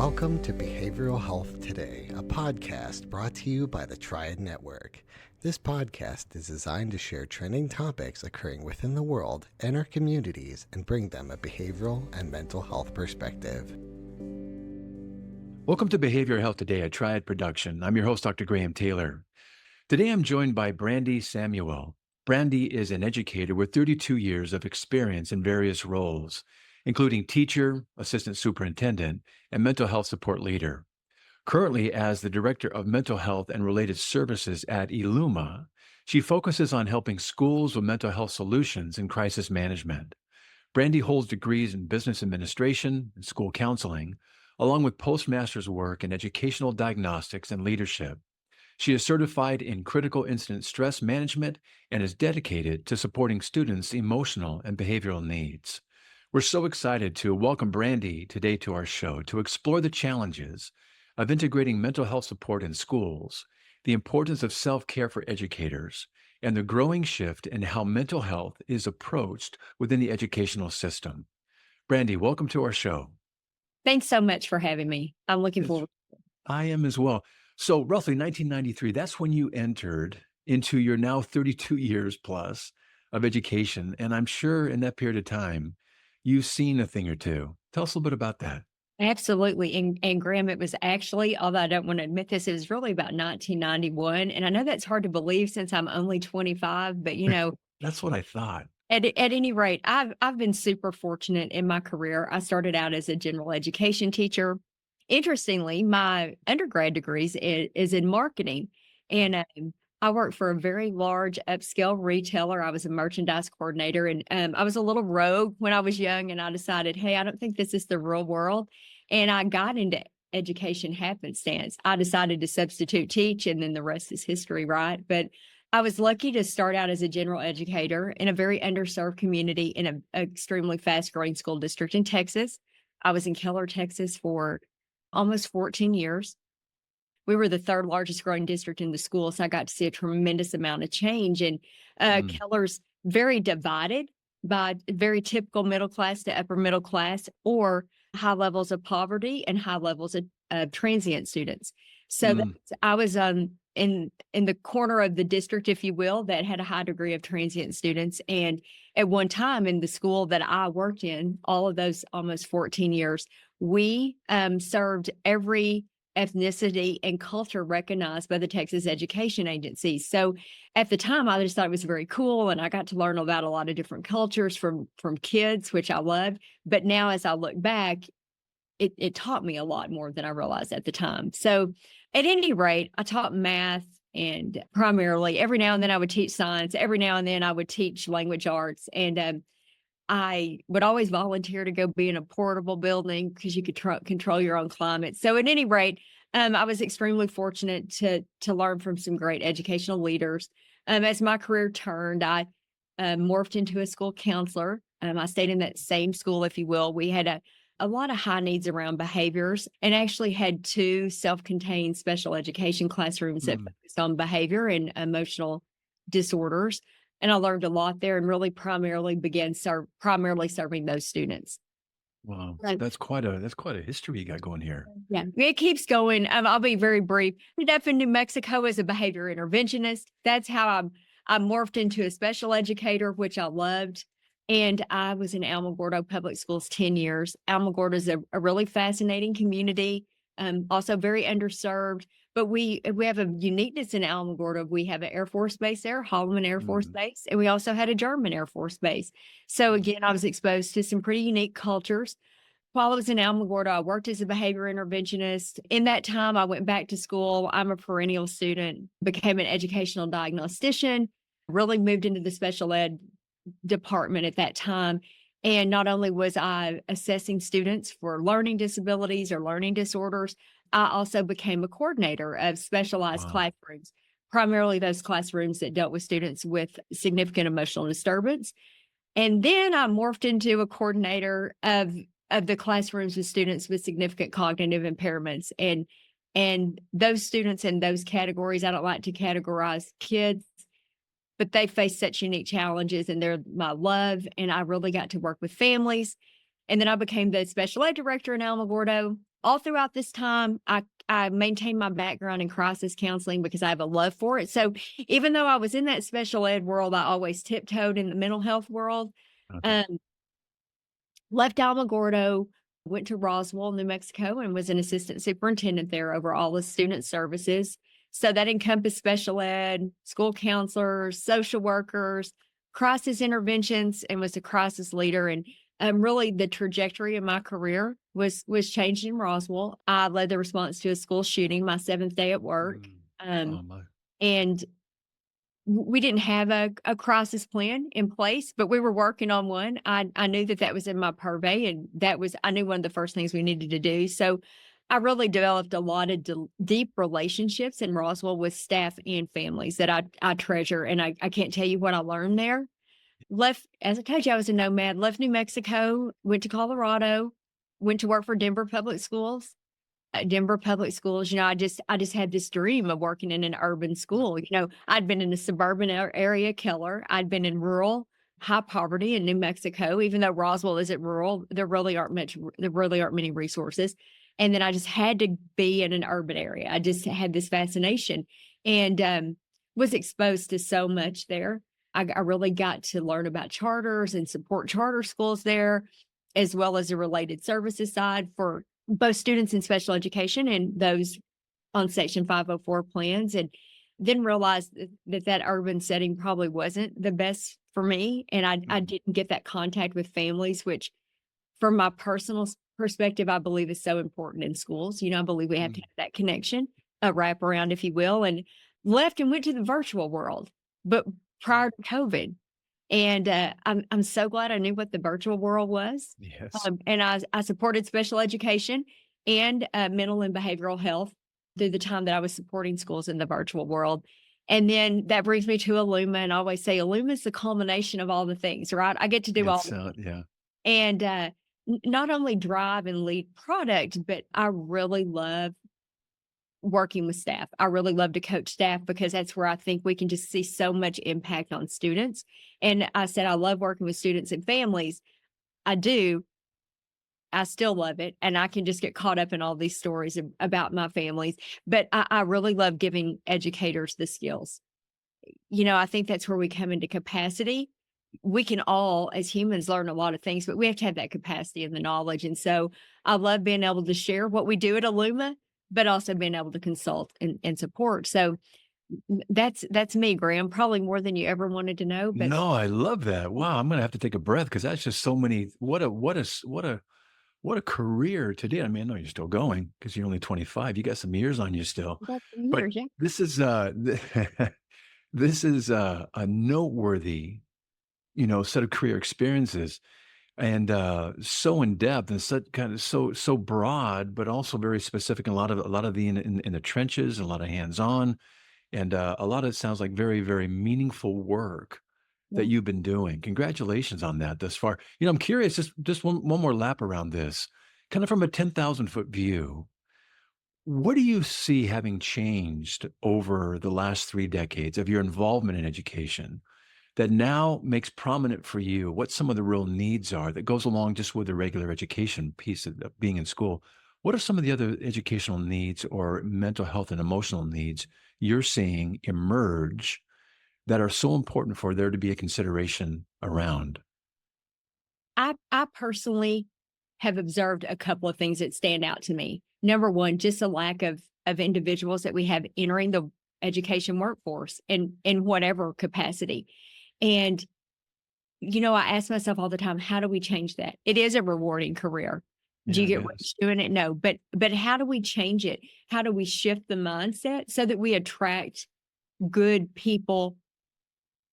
Welcome to Behavioral Health Today, a podcast brought to you by the Triad Network. This podcast is designed to share trending topics occurring within the world and our communities and bring them a behavioral and mental health perspective. Welcome to Behavioral Health Today, a Triad production. I'm your host, Dr. Graham Taylor. Today, I'm joined by Brandy Samuell. Brandy is an educator with 32 years of experience in various roles, including teacher, assistant superintendent, and mental health support leader. Currently, as the Director of Mental Health and Related Services at eLuma, she focuses on helping schools with mental health solutions and crisis management. Brandy holds degrees in business administration and school counseling, along with postmaster's work in educational diagnostics and leadership. She is certified in critical incident stress management and is dedicated to supporting students' emotional and behavioral needs. We're so excited to welcome Brandy today to our show to explore the challenges of integrating mental health support in schools, the importance of self-care for educators, and the growing shift in how mental health is approached within the educational system. Brandy, welcome to our show. Thanks so much for having me. I'm looking forward. I am as well. So roughly 1993, that's when you entered into your now 32 years plus of education. And I'm sure in that period of time, you've seen a thing or two. Tell us a little bit about that. Absolutely. And Graham, it was actually, although I don't want to admit this, it was really about 1991. And I know that's hard to believe since I'm only 25, but That's what I thought. At any rate, I've been super fortunate in my career. I started out as a general education teacher. Interestingly, my undergrad degrees is in marketing, and I worked for a very large upscale retailer. I was a merchandise coordinator, and I was a little rogue when I was young, and I decided, hey, I don't think this is the real world, and I got into education happenstance. I decided to substitute teach, and then the rest is history, right? But I was lucky to start out as a general educator in a very underserved community in an extremely fast-growing school district in Texas. I was in Keller, Texas for almost 14 years. We were the third largest growing district in the school, so I got to see a tremendous amount of change. And Keller's very divided by very typical middle class to upper middle class, or high levels of poverty and high levels of transient students. So I was in the corner of the district, if you will, that had a high degree of transient students. And at one time in the school that I worked in, all of those almost 14 years, we served every ethnicity and culture recognized by the Texas Education Agency. So at the time, I just thought it was very cool, and I got to learn about a lot of different cultures from kids, which I loved. But now as I look back, it taught me a lot more than I realized at the time. So at any rate, I taught math, and primarily every now and then I would teach science. Every now and then I would teach language arts. And I would always volunteer to go be in a portable building because you could control your own climate. So at any rate, I was extremely fortunate to learn from some great educational leaders. As my career turned, I morphed into a school counselor. I stayed in that same school, if you will. We had a lot of high needs around behaviors, and actually had two self-contained special education classrooms that focused on behavior and emotional disorders. And I learned a lot there, and really primarily began primarily serving those students. Wow, that's quite a history you got going here. Yeah, it keeps going. I'll be very brief. I ended up in New Mexico as a behavior interventionist. That's how I morphed into a special educator, which I loved. And I was in Alamogordo Public Schools 10 years. Alamogordo is a really fascinating community, also very underserved. But we have a uniqueness in Alamogordo. We have an Air Force base there, Holloman Air Force Base, and we also had a German Air Force base. So again, I was exposed to some pretty unique cultures. While I was in Alamogordo, I worked as a behavior interventionist. In that time, I went back to school. I'm a perennial student, became an educational diagnostician, really moved into the special ed department at that time. And not only was I assessing students for learning disabilities or learning disorders, I also became a coordinator of specialized classrooms, primarily those classrooms that dealt with students with significant emotional disturbance. And then I morphed into a coordinator of the classrooms with students with significant cognitive impairments. And those students in those categories, I don't like to categorize kids, but they face such unique challenges, and they're my love. And I really got to work with families. And then I became the special ed director in Alamogordo. all throughout this time, I maintained my background in crisis counseling because I have a love for it. So even though I was in that special ed world, I always tiptoed in the mental health world. Okay. Um, Left Alamogordo, went to Roswell, New Mexico, and was an assistant superintendent there over all the student services. So that encompassed special ed, school counselors, social workers, crisis interventions, and was a crisis leader. And really, the trajectory of my career was changed in Roswell. I led the response to a school shooting, my 7th day at work, Mm. um, Oh my. and we didn't have a crisis plan in place, but we were working on one. I knew that was in my purvey, and I knew one of the first things we needed to do. So I really developed a lot of deep relationships in Roswell with staff and families that I treasure, and I can't tell you what I learned there. Left, as I told you, I was a nomad. Left New Mexico, went to Colorado, went to work for Denver Public Schools. Denver Public Schools, I just had this dream of working in an urban school. I'd been in a suburban area, Keller. I'd been in rural, high poverty in New Mexico. Even though Roswell isn't rural, there really aren't many resources. And then I just had to be in an urban area. I just had this fascination, and was exposed to so much there. I really got to learn about charters and support charter schools there, as well as the related services side for both students in special education and those on Section 504 plans, and then realized that urban setting probably wasn't the best for me. And I didn't get that contact with families, which from my personal perspective, I believe is so important in schools. I believe we have to have that connection, a wraparound, if you will, and left and went to the virtual world, but prior to COVID. And I'm so glad I knew what the virtual world was. Yes. And I supported special education and mental and behavioral health through the time that I was supporting schools in the virtual world. And then that brings me to eLuma, and I always say eLuma is the culmination of all the things, right? I get to do all It's yeah. and not only drive and lead product, but I really love working with staff. I really love to coach staff because that's where I think we can just see so much impact on students. And I said, I love working with students and families. I do. I still love it. And I can just get caught up in all these stories about my families. But I really love giving educators the skills. I think that's where we come into capacity. We can all, as humans, learn a lot of things, but we have to have that capacity and the knowledge. And so I love being able to share what we do at eLuma, but also being able to consult and support. So that's me, Graham, probably more than you ever wanted to know, but No, I love that. Wow, I'm gonna have to take a breath because that's just so many. What a career today. I mean, I know you're still going because you're only 25. You got some years on you still, that's some but years, yeah. this is this is a noteworthy, set of career experiences, and so in depth and such kind of so broad, but also very specific. And a lot of the in the trenches, and a lot of hands on, and a lot of it sounds like very very meaningful work that Yeah. you've been doing. Congratulations on that thus far. I'm curious, just one more lap around this, kind of from a 10,000-foot view. What do you see having changed over the last 3 decades of your involvement in education that now makes prominent for you what some of the real needs are that goes along just with the regular education piece of being in school? What are some of the other educational needs or mental health and emotional needs you're seeing emerge that are so important for there to be a consideration around? I personally have observed a couple of things that stand out to me. Number one, just a lack of individuals that we have entering the education workforce in whatever capacity. And I ask myself all the time, how do we change that? It is a rewarding career. Do Yeah, you it get is. rich doing it? No, but how do we change it? How do we shift the mindset so that we attract good people?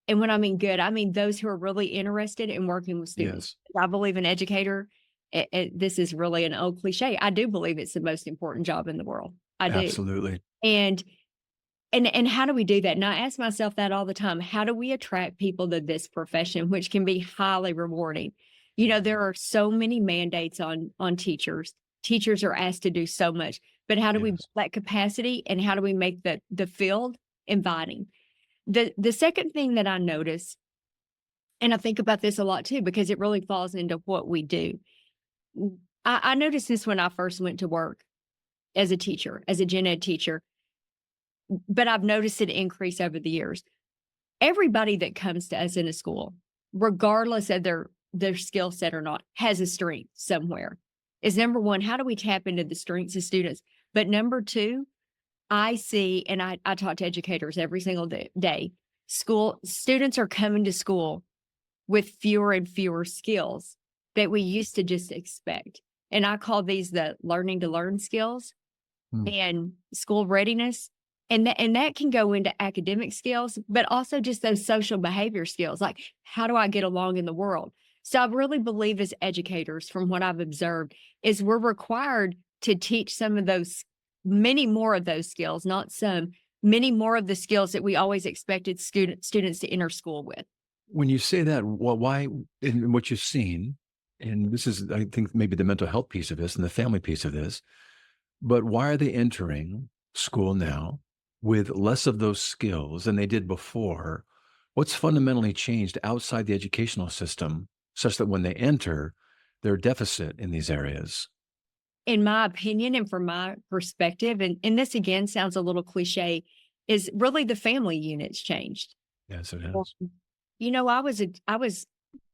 And when I mean good, I mean those who are really interested in working with students. Yes, I believe an educator, this is really an old cliche. I do believe it's the most important job in the world. I do. absolutely. And and how do we do that? And I ask myself that all the time. How do we attract people to this profession, which can be highly rewarding? There are so many mandates on teachers. Teachers are asked to do so much, but how do we build Yes. that capacity, and how do we make the field inviting? The second thing that I notice, and I think about this a lot too, because it really falls into what we do. I noticed this when I first went to work as a teacher, as a gen ed teacher, but I've noticed it increase over the years. Everybody that comes to us in a school, regardless of their skill set or not, has a strength somewhere. Is number one, how do we tap into the strengths of students? But number two, I see, and I talk to educators every single day. School students are coming to school with fewer and fewer skills that we used to just expect. And I call these the learning to learn skills Mm. and school readiness. And that can go into academic skills, but also just those social behavior skills, like how do I get along in the world? So I really believe as educators, from what I've observed, is we're required to teach some of those, many more of those skills, not some, many more of the skills that we always expected students to enter school with. When you say that, well, why, in what you've seen, and this is, I think, maybe the mental health piece of this and the family piece of this, but why are they entering school now with less of those skills than they did before? What's fundamentally changed outside the educational system such that when they enter, they're deficit in these areas? In my opinion and from my perspective, and this again sounds a little cliche, is really the family unit's changed. Yes, it Well, has. I was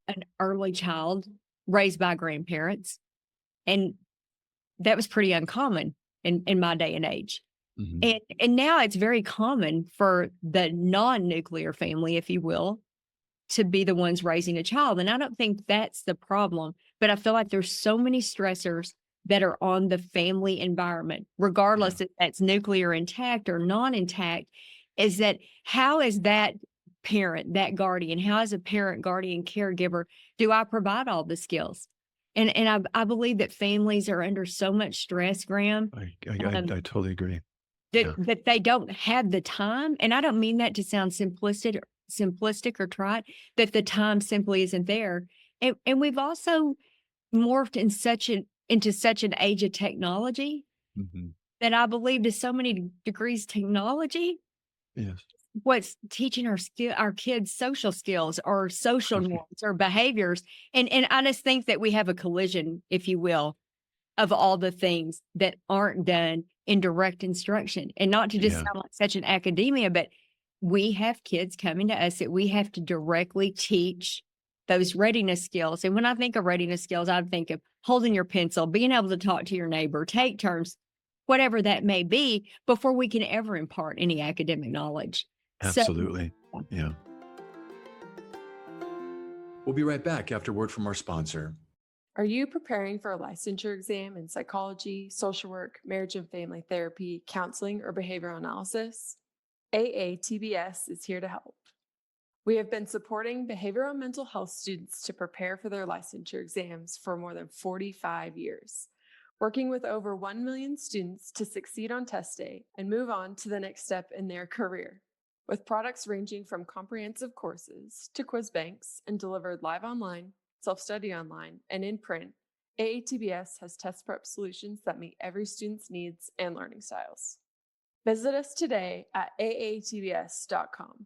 an early child raised by grandparents, and that was pretty uncommon in my day and age. Mhm. And now it's very common for the non-nuclear family, if you will, to be the ones raising a child. And I don't think that's the problem, but I feel like there's so many stressors that are on the family environment, Yeah. regardless if that's nuclear intact or non-intact, is that how is that parent, that guardian, how as a parent, guardian, caregiver, do I provide all the skills? And I believe that families are under so much stress, Graham, I totally agree. that Yeah. that they don't have the time, and I don't mean that to sound simplistic or trite, that the time simply isn't there. And we've also morphed into such an age of technology Mhm. that I believe to so many degrees technology, Yes. what's teaching our kids social skills or social norms or behaviors. And I just think that we have a collision, if you will, of all the things that aren't done in direct instruction. And not to just Yeah. sound like such an academia, but we have kids coming to us that we have to directly teach those readiness skills. And when I think of readiness skills, I think of holding your pencil, being able to talk to your neighbor, take turns, whatever that may be, before we can ever impart any academic knowledge. So, Absolutely. Yeah. We'll be right back after word from our sponsor. Are you preparing for a licensure exam in psychology, social work, marriage and family therapy, counseling, or behavioral analysis? AATBS is here to help. We have been supporting behavioral and mental health students to prepare for their licensure exams for more than 45 years, working with over 1 million students to succeed on test day and move on to the next step in their career. With products ranging from comprehensive courses to quiz banks and delivered live online, self-study online, and in print, AATBS has test prep solutions that meet every student's needs and learning styles. Visit us today at aatbs.com.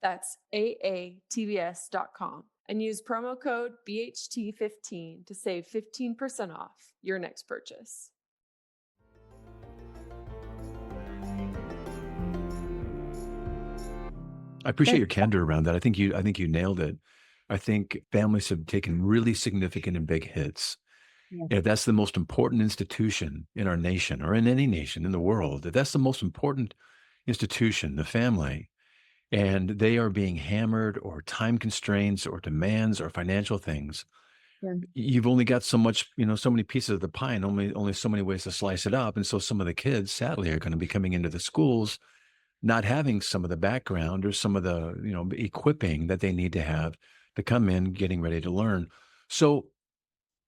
That's aatbs.com and use promo code BHT15 to save 15% off your next purchase. I appreciate your candor around that. I think you nailed it. I think families have taken really significant and big hits. Yeah. If that's the most important institution in our nation or in any nation in the world, if that's the most important institution, the family, and they are being hammered or time constraints or demands or financial things, Yeah. you've only got so much, so many pieces of the pie and only so many ways to slice it up. And so some of the kids, sadly, are going to be coming into the schools not having some of the background or some of the, equipping that they need to have to come in getting ready to learn. So,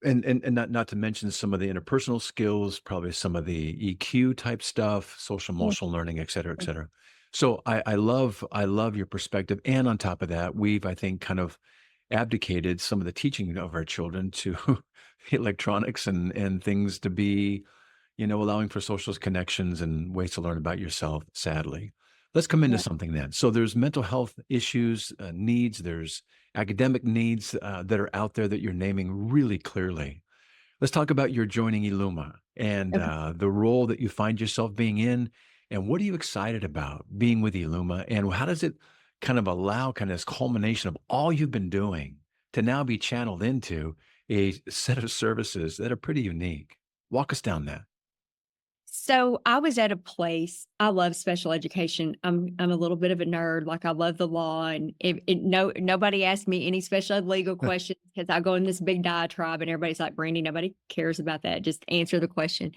and not to mention some of the interpersonal skills, probably some of the EQ type stuff, social Yeah. emotional learning, et cetera, et cetera. So I love your perspective. And on top of that, we've, I think, kind of abdicated some of the teaching of our children to electronics and things to be, allowing for social connections and ways to learn about yourself, sadly. Let's come into Yeah. something then. So there's mental health issues, needs, there's academic needs that are out there that you're naming really clearly. Let's talk about your joining eLuma and Okay. the role that you find yourself being in. And what are you excited about being with eLuma? And how does it kind of allow kind of this culmination of all you've been doing to now be channeled into a set of services that are pretty unique? Walk us down that. So I was at a place. I love special education. I'm a little bit of a nerd. Like I love the law, and nobody asked me any special ed legal questions because I go in this big diatribe, and everybody's like, "Brandy, nobody cares about that. Just answer the question."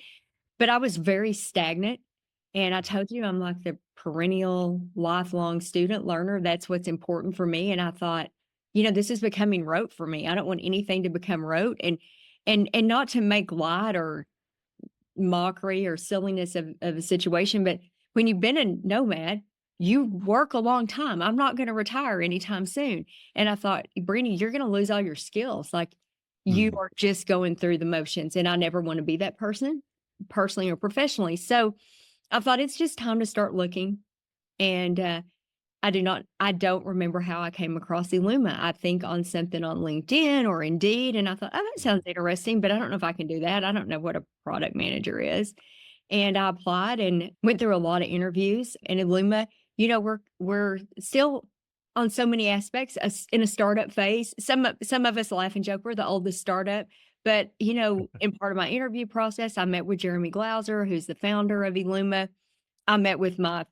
But I was very stagnant. And I told you I'm like the perennial lifelong student learner. That's what's important for me. And I thought, this is becoming rote for me. I don't want anything to become rote and not to make light or mockery or silliness of a situation. But when you've been a nomad, you work a long time. I'm not going to retire anytime soon. And I thought, Brittany, you're going to lose all your skills. Like you Mhm. are just going through the motions. And I never want to be that person, personally or professionally. So I thought it's just time to start looking. And I don't remember how I came across eLuma. I think on something on LinkedIn or Indeed. And I thought, oh, that sounds interesting, but I don't know if I can do that. I don't know what a product manager is. And I applied and went through a lot of interviews. And eLuma, we're still on so many aspects in a startup phase. Some of us laugh and joke we're the oldest startup. But in part of my interview process, I met with Jeremy Glauser, who's the founder of eLuma. I met with my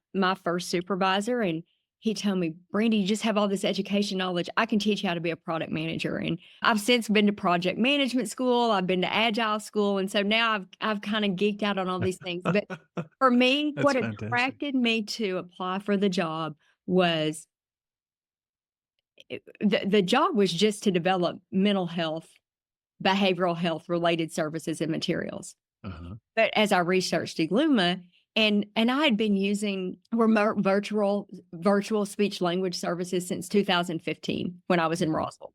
first supervisor, and he told me, "Brandy, you just have all this education knowledge. I can teach you how to be a product manager." And I've since been to project management school. I've been to agile school, and so now I've kind of geeked out on all these things. But for me, That's what fantastic. attracted me to apply for the job was the job was just to develop mental health, behavioral health related services and materials. Uh-huh. But as I researched eLuma, and I had been using remote virtual speech language services since 2015 when I was in Mhm. Roswell.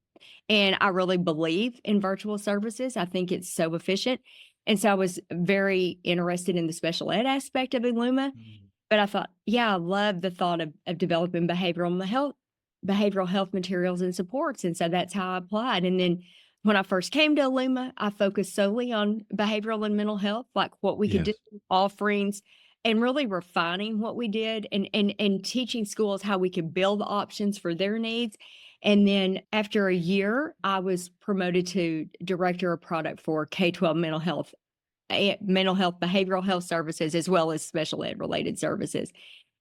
And I really believe in virtual services. I think it's so efficient. And so I was very interested in the special ed aspect of eLuma. Mhm. But I thought, yeah, I love the thought of developing behavioral health materials and supports. And so that's how I applied. And then when I first came to eLuma, I focused solely on behavioral and mental health, like what we could do, Yes. offerings, and really refining what we did and teaching schools how we could build options for their needs. And then after a year, I was promoted to director of product for K-12 mental health, behavioral health services, as well as special ed related services.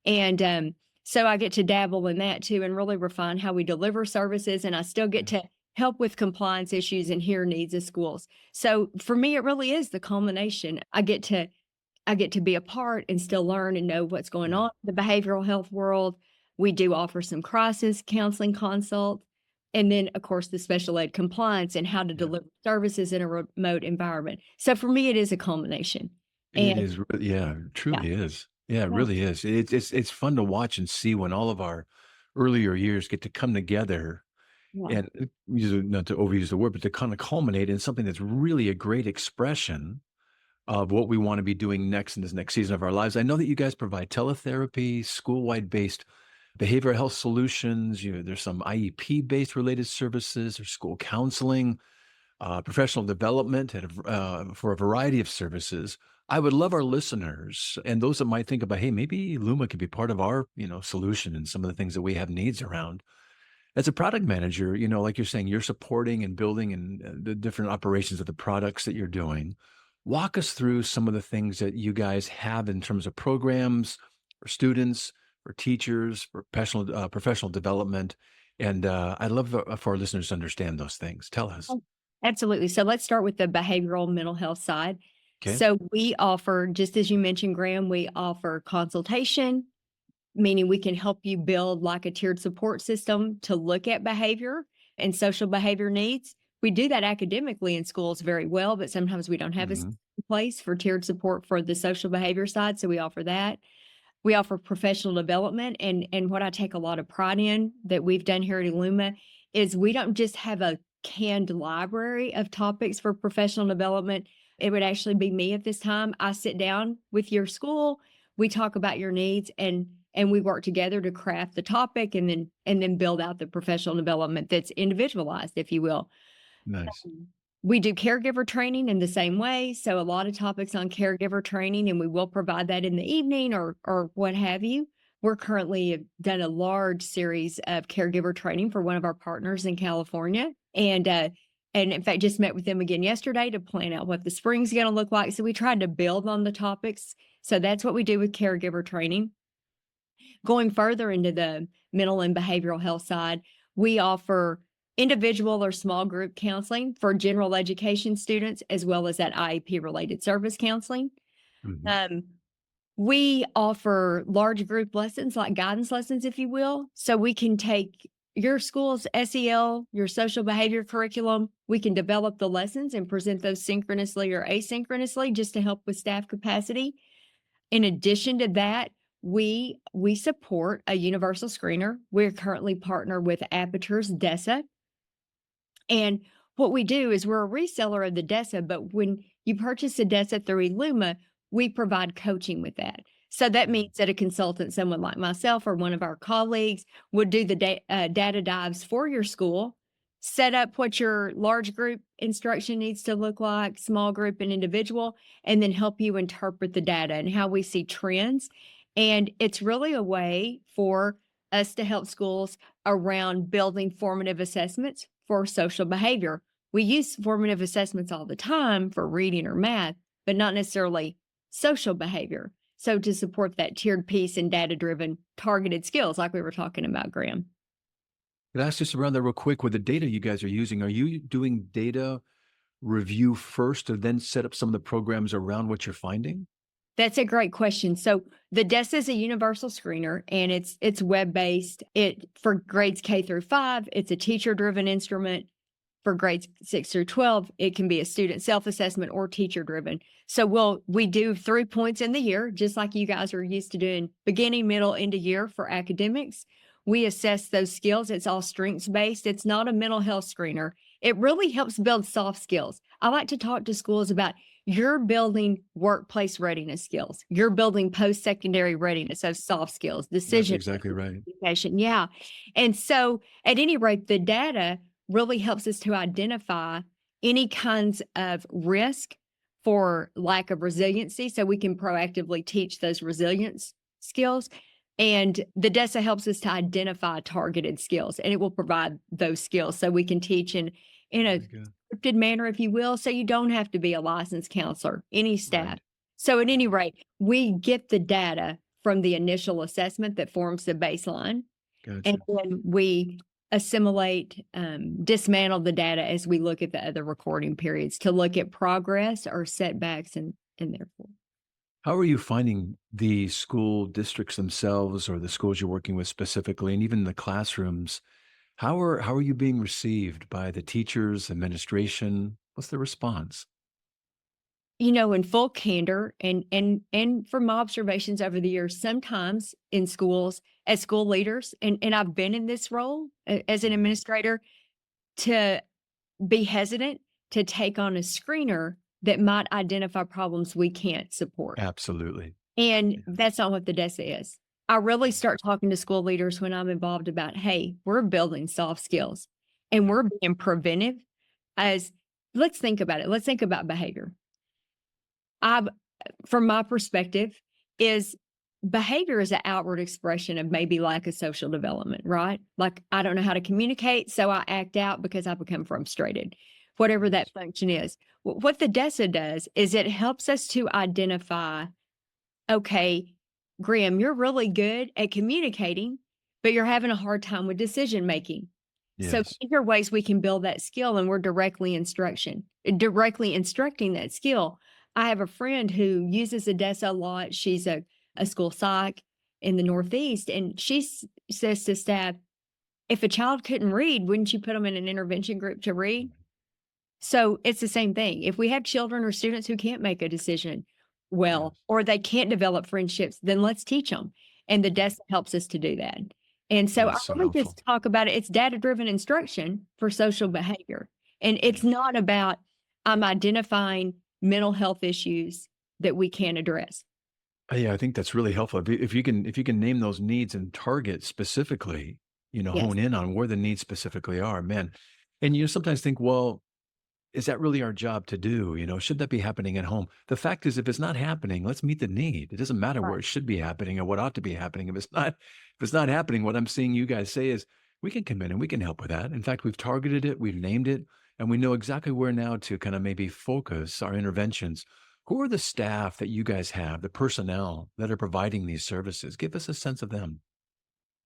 And so I get to dabble in that too and really refine how we deliver services. And I still get Yes. to help with compliance issues and hear needs of schools. So for me, it really is the culmination. I get to be a part and still learn and know what's going Yeah. on in the behavioral health world. We do offer some crisis counseling consult. And then, of course, the special ed compliance and how to Yeah. deliver services in a remote environment. So for me, it is a culmination. It And is, yeah, it yeah, truly is. Yeah, it yeah, really is. It's fun to watch and see when all of our earlier years get to come together yeah. and not to overuse the word, but to kind of culminate in something that's really a great expression of what we want to be doing next in this next season of our lives. I know that you guys provide teletherapy, school-wide based behavioral health solutions. There's some IEP based related services or school counseling, professional development for a variety of services. I would love our listeners and those that might think about, hey, maybe Luma could be part of our, solution and some of the things that we have needs around. As a product manager, like you're saying, you're supporting and building and the different operations of the products that you're doing. Walk us through some of the things that you guys have in terms of programs for students, for teachers, for professional development. And I'd love for our listeners to understand those things. Tell us. Oh, absolutely. So let's start with the behavioral mental health side. Okay. So we offer, just as you mentioned, Graham, we offer consultation, meaning we can help you build like a tiered support system to look at behavior and social behavior needs. We do that academically in schools very well, but sometimes we don't have a Hmm. system in place for tiered support for the social behavior side. So we offer that. We offer professional development, and what I take a lot of pride in that we've done here at eLuma is we don't just have a canned library of topics for professional development. It would actually be me at this time. I sit down with your school, we talk about your needs, and we work together to craft the topic and then build out the professional development that's individualized, if you will. Nice. We do caregiver training in the same way. So a lot of topics on caregiver training, and we will provide that in the evening or what have you. We're currently have done a large series of caregiver training for one of our partners in California. And in fact, just met with them again yesterday to plan out what the spring's going to look like. So we tried to build on the topics. So that's what we do with caregiver training. Going further into the mental and behavioral health side, we offer individual or small group counseling for general education students, as well as that IEP related service counseling. Mhm. We offer large group lessons, like guidance lessons, if you will. So we can take your school's SEL, your social behavior curriculum. We can develop the lessons and present those synchronously or asynchronously just to help with staff capacity. In addition to that, we support a universal screener. We're currently partnered with Aperture's DESA. And what we do is we're a reseller of the DESA, but when you purchase a DESA through eLuma, we provide coaching with that. So that means that a consultant, someone like myself or one of our colleagues, would do the data dives for your school, set up what your large group instruction needs to look like, small group and individual, and then help you interpret the data and how we see trends. And it's really a way for us to help schools around building formative assessments for social behavior. We use formative assessments all the time for reading or math, but not necessarily social behavior. So to support that tiered piece and data-driven targeted skills like we were talking about, Graham. Can I ask just around that real quick with the data you guys are using? Are you doing data review first and then set up some of the programs around what you're finding? That's a great question. So the DESA is a universal screener, and it's web-based. It for grades K through 5, it's a teacher-driven instrument. For grades 6 through 12, it can be a student self-assessment or teacher-driven. So we do 3 points in the year, just like you guys are used to doing beginning, middle, end of year for academics. We assess those skills. It's all strengths-based. It's not a mental health screener. It really helps build soft skills. I like to talk to schools about you're building workplace readiness skills. You're building post-secondary readiness, those soft skills, That's decision exactly right. communication. Yeah. And so at any rate, the data really helps us to identify any kinds of risk for lack of resiliency so we can proactively teach those resilience skills. And the DESA helps us to identify targeted skills, and it will provide those skills so we can teach in a Very good. scripted manner, if you will, so you don't have to be a licensed counselor, any staff. Right. So at any rate, we get the data from the initial assessment that forms the baseline, Gotcha. and then we assimilate, dismantle the data as we look at the other recording periods to look at progress or setbacks and therefore. How are you finding the school districts themselves or the schools you're working with specifically, and even the classrooms? How are you being received by the teachers, administration? What's the response? In full candor and from my observations over the years, sometimes in schools as school leaders, and I've been in this role as an administrator, to be hesitant to take on a screener that might identify problems we can't support. Absolutely. And Yeah. that's not what the DESA is. I really start talking to school leaders when I'm involved about, hey, we're building soft skills and we're being preventive let's think about it. Let's think about behavior. From my perspective, is behavior is an outward expression of maybe lack of social development, right? Like, I don't know how to communicate, so I act out because I become frustrated, whatever that function is. What the DESA does is it helps us to identify, okay, Graham, you're really good at communicating, but you're having a hard time with decision making. So Yes. these are ways we can build that skill, and we're directly instructing that skill. I have a friend who uses a DESA a lot. She's a school psych in the Northeast, and she says to staff, if a child couldn't read, wouldn't you put them in an intervention group to read? So it's the same thing. If we have children or students who can't make a decision well, Yes. or they can't develop friendships, then let's teach them. And the DESA helps us to do that. And so I That's so really helpful. just talk about it. It's data-driven instruction for social behavior. And it's Yes. not about I'm identifying mental health issues that we can address. Yeah, I think that's really helpful. If you can name those needs and target specifically, Yes. hone in on where the needs specifically are, man. And you sometimes think, well, is that really our job to do? Should that be happening at home? The fact is, if it's not happening, let's meet the need. It doesn't matter Right. where it should be happening or what ought to be happening. If it's not happening, what I'm seeing you guys say is we can come in and we can help with that. In fact, we've targeted it, we've named it, and we know exactly where now to kind of maybe focus our interventions. Who are the staff that you guys have, the personnel that are providing these services? Give us a sense of them.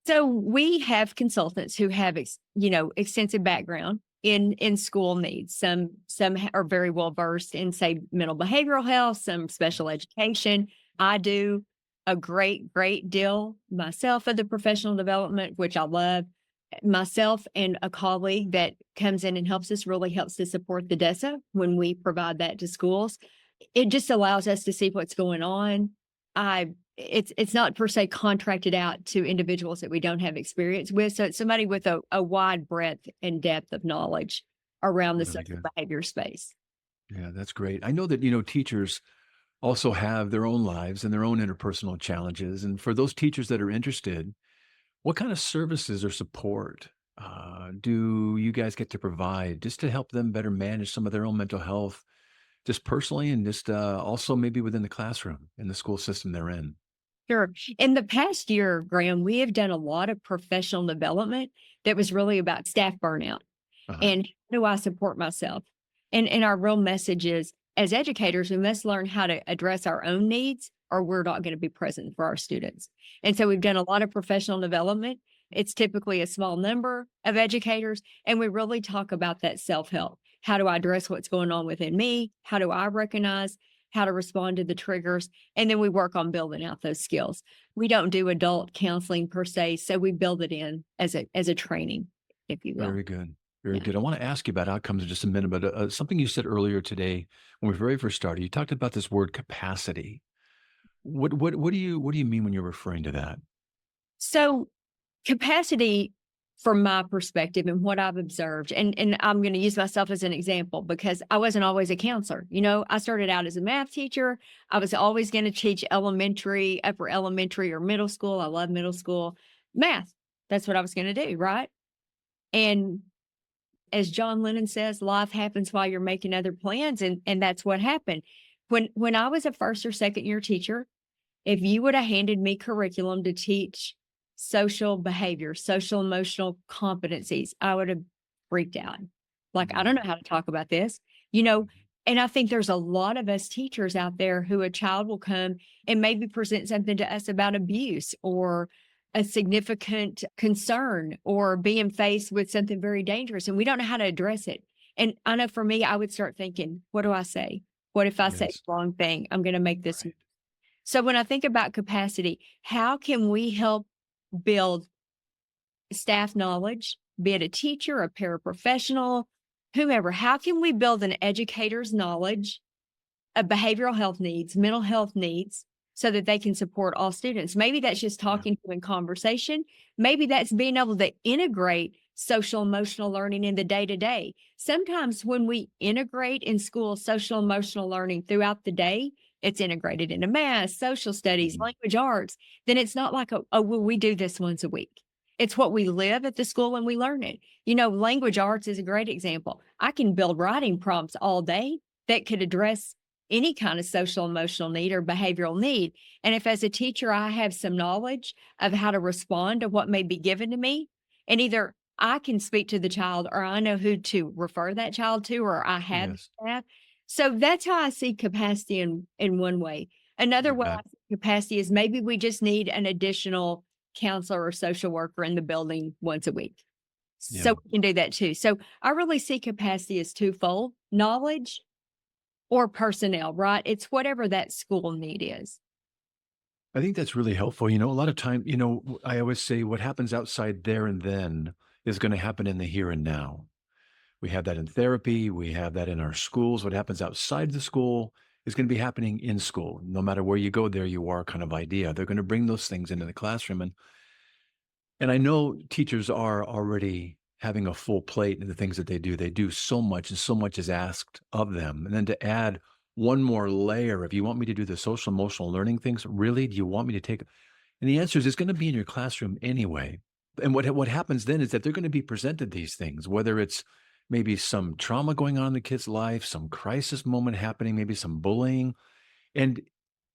So we have consultants who have, extensive background in school needs. Some are very well versed in, say, mental behavioral health, some special education. I do a great deal myself of the professional development, which I love. Myself and a colleague that comes in and helps us really helps to support the DESA when we provide that to schools. It just allows us to see what's going on. It's not per se contracted out to individuals that we don't have experience with. So it's somebody with a wide breadth and depth of knowledge around the Really social good. behavior space. Yeah, that's great. I know that, teachers also have their own lives and their own interpersonal challenges. And for those teachers that are interested, what kind of services or support do you guys get to provide just to help them better manage some of their own mental health, just personally and just also maybe within the classroom in the school system they're in? Sure. In the past year, Graham, we have done a lot of professional development that was really about staff burnout. Uh-huh. And how do I support myself? And our real message is, as educators, we must learn how to address our own needs, or we're not going to be present for our students. And so we've done a lot of professional development. It's typically a small number of educators, and we really talk about that self-help. How do I address what's going on within me? How do I recognize how to respond to the triggers? And then we work on building out those skills. We don't do adult counseling per se, so we build it in as a training, if you will. Very good. Very Yeah. good. I want to ask you about outcomes in just a minute, but something you said earlier today when we very first started, you talked about this word capacity. What do you mean when you're referring to that? So capacity, from my perspective and what I've observed, and I'm going to use myself as an example because I wasn't always a counselor. I started out as a math teacher. I was always going to teach elementary, upper elementary, or middle school. I love middle school math. That's what I was going to do, right? And as John Lennon says, life happens while you're making other plans, and that's what happened. When I was a first or second year teacher, if you would have handed me curriculum to teach social behavior, social emotional competencies, I would have freaked out. Like, I don't know how to talk about this, you know. And I think there's a lot of us teachers out there who a child will come and maybe present something to us about abuse or a significant concern or being faced with something very dangerous, and we don't know how to address it. And I know for me, I would start thinking, what do I say? What if I say Yes. the wrong thing? I'm going to make this. Right. So when I think about capacity, how can we help build staff knowledge, be it a teacher, a paraprofessional, whomever? How can we build an educator's knowledge of behavioral health needs, mental health needs, so that they can support all students? Maybe that's just Yeah. talking to in conversation. Maybe that's being able to integrate social emotional learning in the day to day. Sometimes when we integrate in school social emotional learning throughout the day, it's integrated into math, social studies, Mhm. language arts. Then it's not like, oh, well, we do this once a week. It's what we live at the school and we learn it. Language arts is a great example. I can build writing prompts all day that could address any kind of social emotional need or behavioral need. And if as a teacher, I have some knowledge of how to respond to what may be given to me, and either I can speak to the child or I know who to refer that child to, or I have the Yes. staff. So that's how I see capacity in one way. Another You way I bet. see capacity is maybe we just need an additional counselor or social worker in the building once a week. Yeah. So we can do that too. So I really see capacity as twofold: knowledge or personnel, right? It's whatever that school need is. I think that's really helpful. A lot of time, I always say what happens outside there and then is going to happen in the here and now. We have that in therapy. We have that in our schools. What happens outside the school is going to be happening in school. No matter where you go, there you are kind of idea. They're going to bring those things into the classroom. And I know teachers are already having a full plate in the things that they do. They do so much and so much is asked of them. And then to add one more layer, if you want me to do the social emotional learning things, really, do you want me to take? And the answer is it's going to be in your classroom anyway. And what happens then is that they're going to be presented these things, whether it's maybe some trauma going on in the kid's life, some crisis moment happening, maybe some bullying. And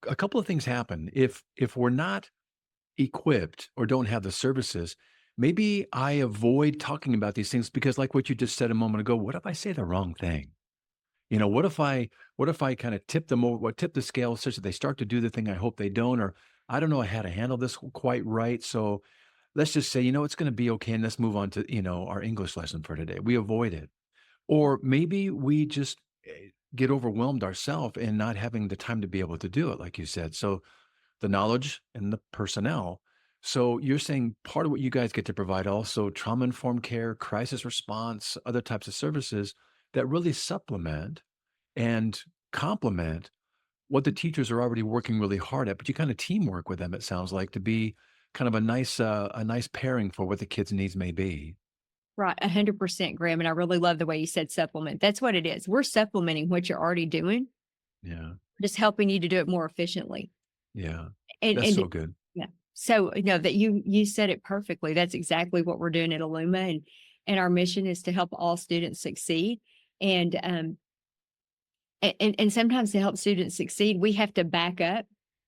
a couple of things happen. If we're not equipped or don't have the services, maybe I avoid talking about these things because like what you just said a moment ago, what if I say the wrong thing? What if I kind of tip them over, tip the scale such that they start to do the thing I hope they don't, or I don't know how to handle this quite right. So let's just say, it's going to be okay. And let's move on to, our English lesson for today. We avoid it. Or maybe we just get overwhelmed ourselves and not having the time to be able to do it, like you said. So the knowledge and the personnel. So you're saying part of what you guys get to provide also trauma-informed care, crisis response, other types of services that really supplement and complement what the teachers are already working really hard at, but you kind of teamwork with them, it sounds like, to be kind of a nice pairing for what the kids' needs may be. Right, 100%, Graham, and I really love the way you said supplement. That's what it is. We're supplementing what you're already doing, Yeah. just helping you to do it more efficiently. Yeah. And That's and so good. yeah. So, that you said it perfectly. That's exactly what we're doing at eLuma, and our mission is to help all students succeed. And and sometimes to help students succeed, we have to back up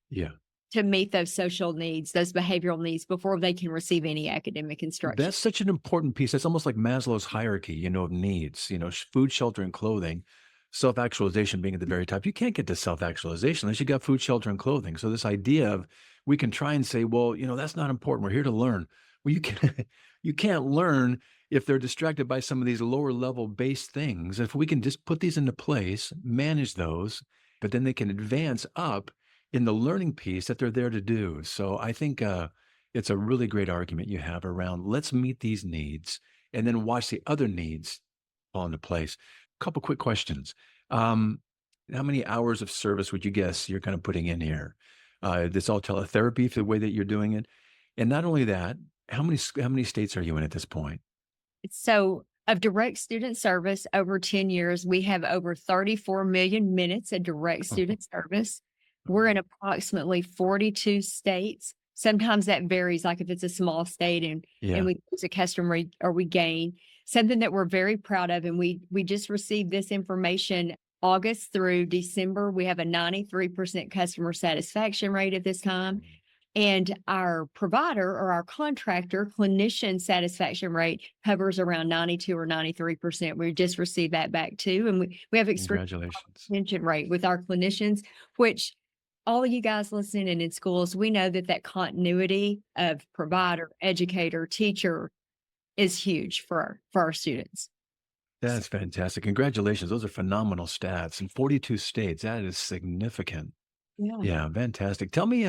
Yeah. to meet those social needs, those behavioral needs before they can receive any academic instruction. That's such an important piece. That's almost like Maslow's hierarchy, of needs, food, shelter, and clothing. Self-actualization being at the very top. You can't get to self-actualization unless you got food, shelter, and clothing. So this idea of we can try and say, well, that's not important. We're here to learn. Well, you can you can't learn if they're distracted by some of these lower level base things. If we can just put these into place, manage those, but then they can advance up in the learning piece that they're there to do. So I think it's a really great argument you have around let's meet these needs and then watch the other needs fall into place. Couple quick questions. Um, how many hours of service would you guess you're kind of putting in here? This all teletherapy for the way that you're doing it, and not only that, how many states are you in at this point? So, of direct student service over 10 years, we have over 34 million minutes of direct Oh, student service. We're in approximately 42 states. Sometimes that varies, like if it's a small state and yeah, we lose a customer or we gain. Something that we're very proud of, and we just received this information August through December. We have a 93% customer satisfaction rate at this time. And our provider or our contractor clinician satisfaction rate hovers around 92 or 93%. We just received that back too. And we have extreme congratulations. retention rate with our clinicians, which all of you guys listening and in schools, we know that continuity of provider, educator, teacher is huge for our students. That's fantastic. Congratulations. Those are phenomenal stats in 42 states. That is significant. Yeah. Yeah, fantastic. Tell me,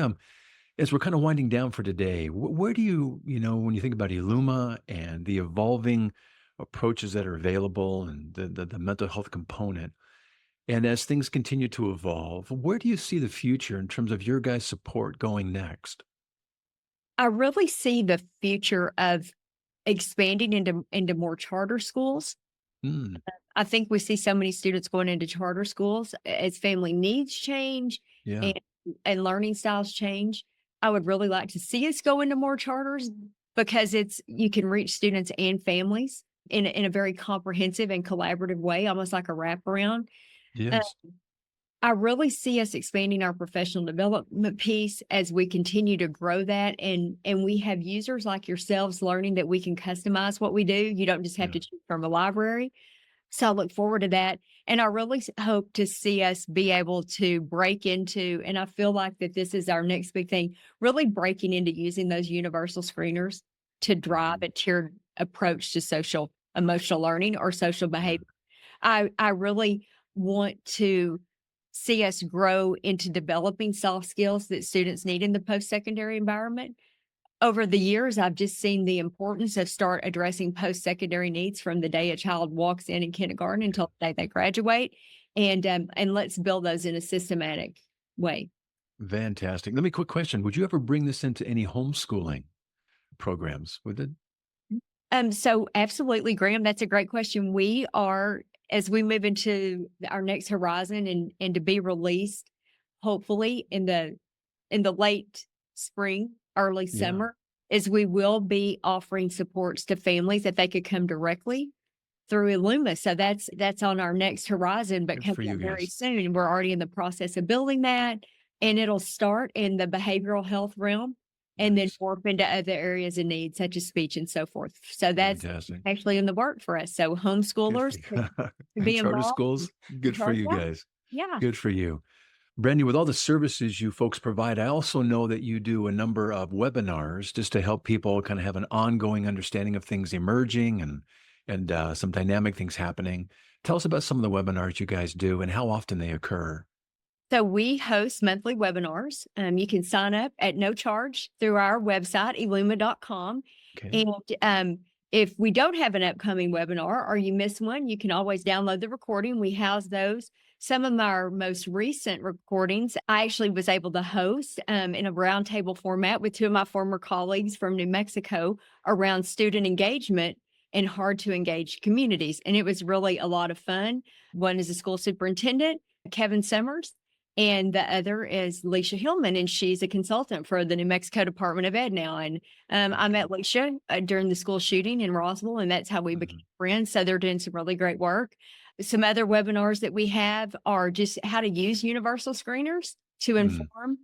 as we're kind of winding down for today, where do you, when you think about eLuma and the evolving approaches that are available and the mental health component, and as things continue to evolve, where do you see the future in terms of your guys' support going next? I really see the future of expanding into more charter schools. Mm, I think we see so many students going into charter schools as family needs change yeah, and and learning styles change. I would really like to see us go into more charters because you can reach students and families in a very comprehensive and collaborative way, almost like a wraparound. Uh, yes. I really see us expanding our professional development piece as we continue to grow that, and we have users like yourselves learning that we can customize what we do. You don't just have Yeah. to choose from a library. So I look forward to that. And I really hope to see us be able to break into, and I feel like that this is our next big thing, really breaking into using those universal screeners to drive Mhm. a tiered approach to social emotional learning or social Yeah. behavior. I really want to see us grow into developing soft skills that students need in the post-secondary environment. Over the years, I've just seen the importance of start addressing post-secondary needs from the day a child walks in kindergarten until the day they graduate, and let's build those in a systematic way. Fantastic. Let me quick question. Would you ever bring this into any homeschooling programs? Would it? So absolutely, Graham, that's a great question. We are, as we move into our next horizon and to be released, hopefully in the late spring, early Yeah. summer, is we will be offering supports to families that they could come directly through eLuma. So that's on our next horizon, but Good for coming you up very guys. soon. We're already in the process of building that, and it'll start in the behavioral health realm and then Nice. morph into other areas of need, such as speech and so forth. So that's Fantastic. actually in the work for us. So Good for homeschoolers you. to be Charter involved. schools, good for you Yeah. guys. Yeah. Good for you. Brandy, with all the services you folks provide, I also know that you do a number of webinars just to help people kind of have an ongoing understanding of things emerging and some dynamic things happening. Tell us about some of the webinars you guys do and how often they occur. So we host monthly webinars. You can sign up at no charge through our website, eLuma.com. Okay. And if we don't have an upcoming webinar or you miss one, you can always download the recording. We house those. Some of our most recent recordings, I actually was able to host in a roundtable format with two of my former colleagues from New Mexico around student engagement in hard to engage communities. And it was really a lot of fun. One is a school superintendent, Kevin Summers, and the other is Leisha Hillman, and she's a consultant for the New Mexico Department of Ed now. And I met Leisha during the school shooting in Roswell, and that's how we became friends. So they're doing some really great work. Some other webinars that we have are just how to use universal screeners to inform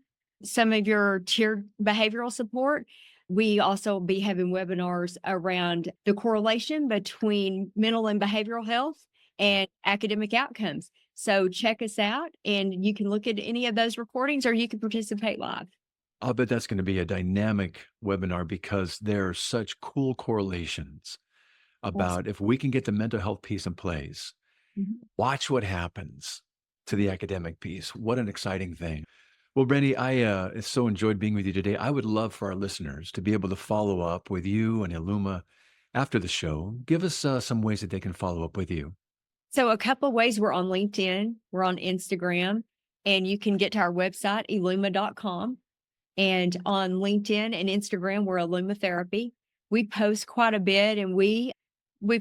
some of your tiered behavioral support. We also be having webinars around the correlation between mental and behavioral health and academic outcomes. So check us out, and you can look at any of those recordings or you can participate live. I'll bet that's going to be a dynamic webinar because there are such cool correlations about if we can get the mental health piece in place, watch what happens to the academic piece. What an exciting thing. Well, Brandy, I so enjoyed being with you today. I would love for our listeners to be able to follow up with you and eLuma after the show. Give us some ways that they can follow up with you. So a couple of ways: we're on LinkedIn, we're on Instagram, and you can get to our website, eLuma.com. And on LinkedIn and Instagram, we're eLuma Therapy. We post quite a bit, and we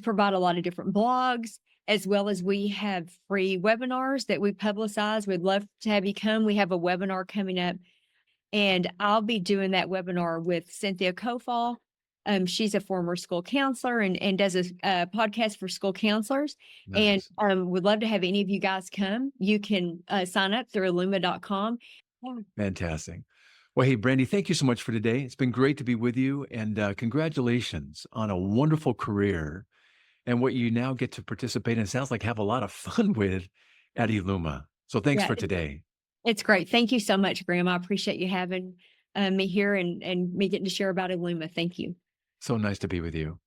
provide a lot of different blogs, as well as we have free webinars that we publicize. We'd love to have you come. We have a webinar coming up, and I'll be doing that webinar with Cynthia Kofall. She's a former school counselor and does a podcast for school counselors. Nice. And would love to have any of you guys come. You can sign up through eLuma.com. Fantastic. Well, hey, Brandy, thank you so much for today. It's been great to be with you, and congratulations on a wonderful career and what you now get to participate in. It sounds like have a lot of fun with at eLuma. So thanks Yeah, for today. it's great. Thank you so much, Graham. I appreciate you having me here and me getting to share about eLuma. Thank you. So nice to be with you.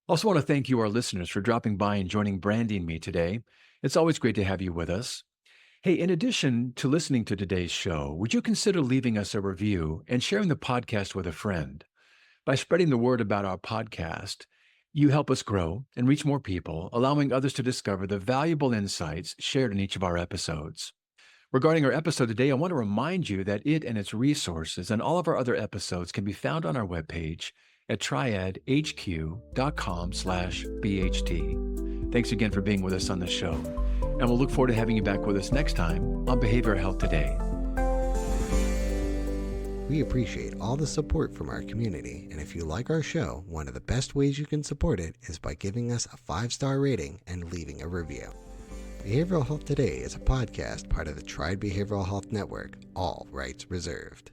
Also want to thank you, our listeners, for dropping by and joining Brandy and me today. It's always great to have you with us. Hey, in addition to listening to today's show, would you consider leaving us a review and sharing the podcast with a friend? By spreading the word about our podcast, you help us grow and reach more people, allowing others to discover the valuable insights shared in each of our episodes. Regarding our episode today, I want to remind you that it and its resources and all of our other episodes can be found on our webpage at triadhq.com/BHT. Thanks again for being with us on the show, and we'll look forward to having you back with us next time on Behavioral Health Today. We appreciate all the support from our community, and if you like our show, one of the best ways you can support it is by giving us a 5-star rating and leaving a review. Behavioral Health Today is a podcast part of the Triad Behavioral Health Network, all rights reserved.